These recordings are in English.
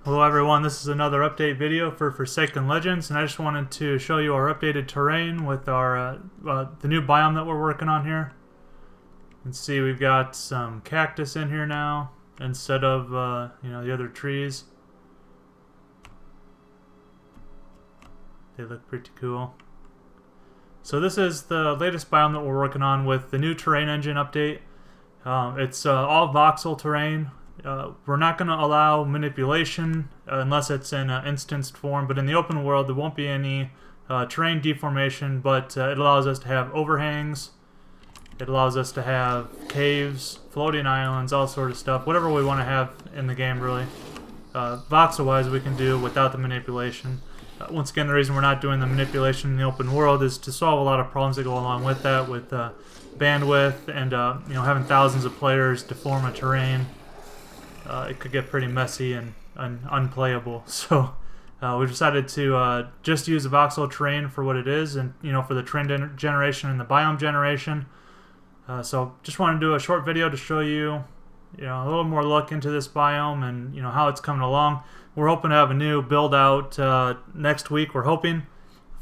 Hello everyone, this is another update video for Forsaken Legends, and I just wanted to show you our updated terrain with our the new biome that we're working on here. You can see we've got some cactus in here now instead of the other trees. They look pretty cool. So this is the latest biome that we're working on with the new terrain engine update. It's all voxel terrain. We're not going to allow manipulation unless it's in instanced form, but in the open world there won't be any terrain deformation, but it allows us to have overhangs, it allows us to have caves, floating islands, all sort of stuff, whatever we want to have in the game really. Voxel wise we can do without the manipulation. Once again, the reason we're not doing the manipulation in the open world is to solve a lot of problems that go along with that, with bandwidth and having thousands of players deform a terrain. It could get pretty messy and unplayable. So we decided to just use the voxel terrain for what it is, and for the trend generation and the biome generation. So just wanted to do a short video to show you a little more look into this biome and how it's coming along. We're hoping to have a new build out next week. We're hoping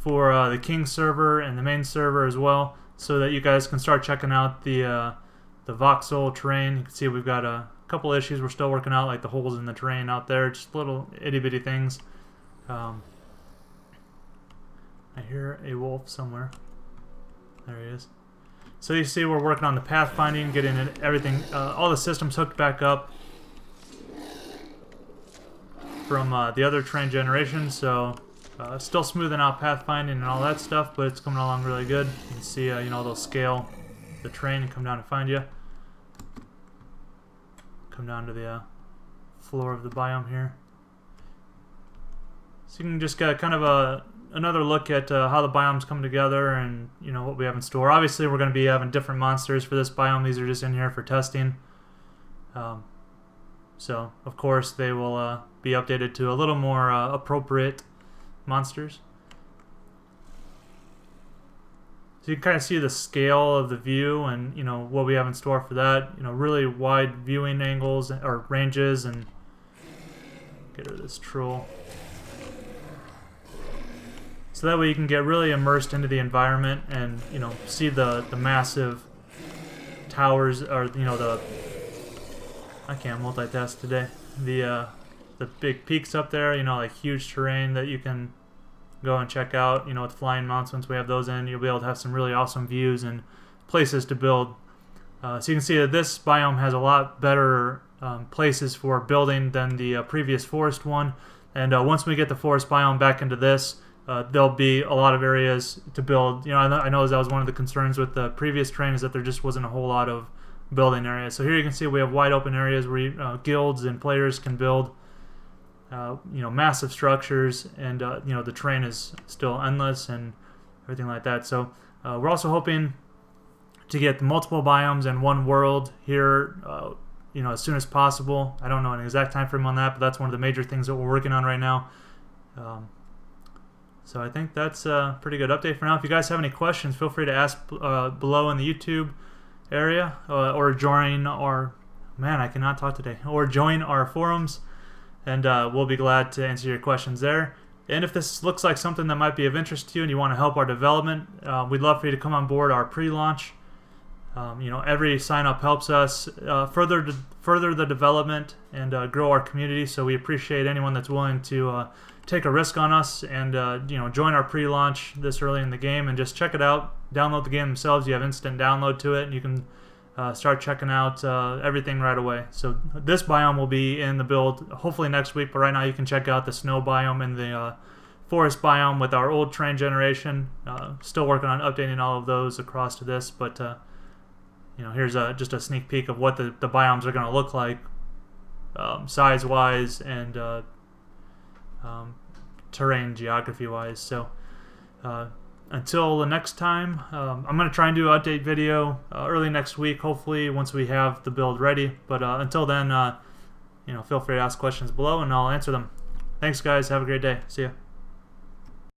for the King server and the main server as well, so that you guys can start checking out the voxel terrain. You can see we've got a couple issues we're still working out, like the holes in the terrain out there, just little itty bitty things. I hear a wolf somewhere. There he is. So you see we're working on the pathfinding, getting everything, all the systems hooked back up from the other terrain generation. So still smoothing out pathfinding and all that stuff, but it's coming along really good. You can see they'll scale the terrain and come down and find you. Come down to the floor of the biome here. So you can just get kind of another look at how the biomes come together and what we have in store. Obviously we're going to be having different monsters for this biome. These are just in here for testing. So of course they will be updated to a little more appropriate monsters. So you can kind of see the scale of the view and what we have in store for that. Really wide viewing angles or ranges, and get rid of this troll. So that way you can get really immersed into the environment and see the massive towers, or I can't multitask today. The big peaks up there, like huge terrain that you can go and check out, with flying mounts. Once we have those in, you'll be able to have some really awesome views and places to build. So you can see that this biome has a lot better places for building than the previous forest one. And once we get the forest biome back into this, there'll be a lot of areas to build. I know that was one of the concerns with the previous terrain, is that there just wasn't a whole lot of building areas. So here you can see we have wide open areas where guilds and players can build massive structures, and the terrain is still endless and everything like that. So we're also hoping to get multiple biomes in one world here as soon as possible. I don't know an exact time frame on that, but that's one of the major things that we're working on right now. So I think that's a pretty good update for now. If you guys have any questions, feel free to ask below in the YouTube area, or join our or join our forums, and we'll be glad to answer your questions there. And if this looks like something that might be of interest to you and you want to help our development, we'd love for you to come on board our pre-launch. Every sign-up helps us further the development and grow our community, so we appreciate anyone that's willing to take a risk on us and join our pre-launch this early in the game and just check it out, download the game themselves. You have instant download to it, and you can start checking out everything right away. So this biome will be in the build hopefully next week, but right now you can check out the snow biome and the forest biome with our old terrain generation. Still working on updating all of those across to this, but here's just a sneak peek of what the biomes are going to look like size wise and terrain geography wise. So until the next time, I'm going to try and do an update video early next week, hopefully once we have the build ready. But until then, feel free to ask questions below and I'll answer them. Thanks guys, have a great day. See ya.